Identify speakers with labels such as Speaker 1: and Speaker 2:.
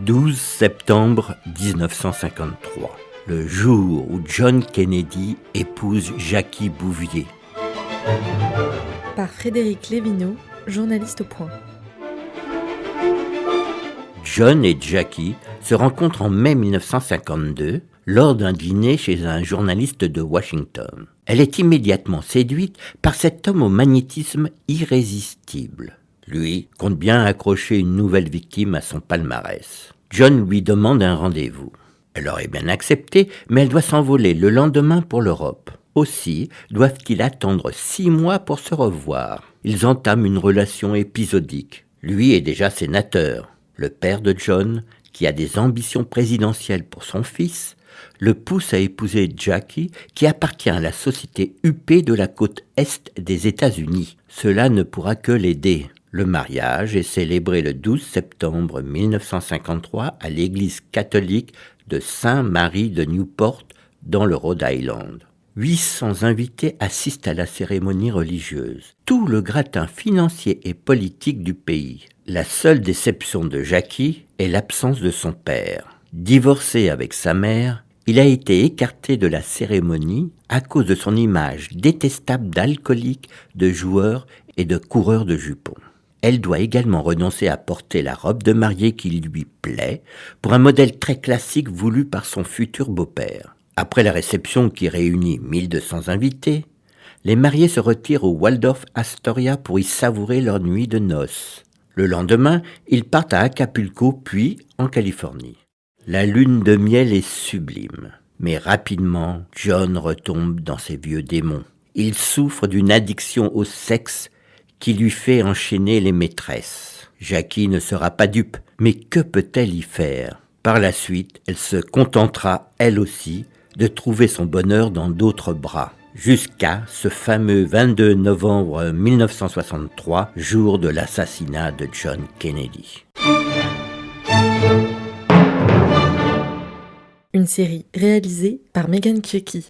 Speaker 1: 12 septembre 1953, le jour où John Kennedy épouse Jackie Bouvier.
Speaker 2: Par Frédéric Lévineau, journaliste au Point.
Speaker 1: John et Jackie se rencontrent en mai 1952 lors d'un dîner chez un journaliste de Washington. Elle est immédiatement séduite par cet homme au magnétisme irrésistible. Lui compte bien accrocher une nouvelle victime à son palmarès. John lui demande un rendez-vous. Elle aurait bien accepté, mais elle doit s'envoler le lendemain pour l'Europe. Aussi doivent-ils attendre 6 mois pour se revoir. Ils entament une relation épisodique. Lui est déjà sénateur. Le père de John, qui a des ambitions présidentielles pour son fils, le pousse à épouser Jackie, qui appartient à la société huppée de la côte est des États-Unis. Cela ne pourra que l'aider. Le mariage est célébré le 12 septembre 1953 à l'église catholique de Saint-Marie de Newport, dans le Rhode Island. 800 invités assistent à la cérémonie religieuse. Tout le gratin financier et politique du pays. La seule déception de Jackie est l'absence de son père. Divorcé avec sa mère, il a été écarté de la cérémonie à cause de son image détestable d'alcoolique, de joueur et de coureur de jupons. Elle doit également renoncer à porter la robe de mariée qui lui plaît, pour un modèle très classique voulu par son futur beau-père. Après la réception qui réunit 1200 invités, les mariés se retirent au Waldorf Astoria pour y savourer leur nuit de noces. Le lendemain, ils partent à Acapulco puis en Californie. La lune de miel est sublime, mais rapidement, John retombe dans ses vieux démons. Il souffre d'une addiction au sexe qui lui fait enchaîner les maîtresses. Jackie ne sera pas dupe, mais que peut-elle y faire ? Par la suite, elle se contentera, elle aussi, de trouver son bonheur dans d'autres bras, jusqu'à ce fameux 22 novembre 1963, jour de l'assassinat de John Kennedy.
Speaker 2: Une série réalisée par Megan Kiecky.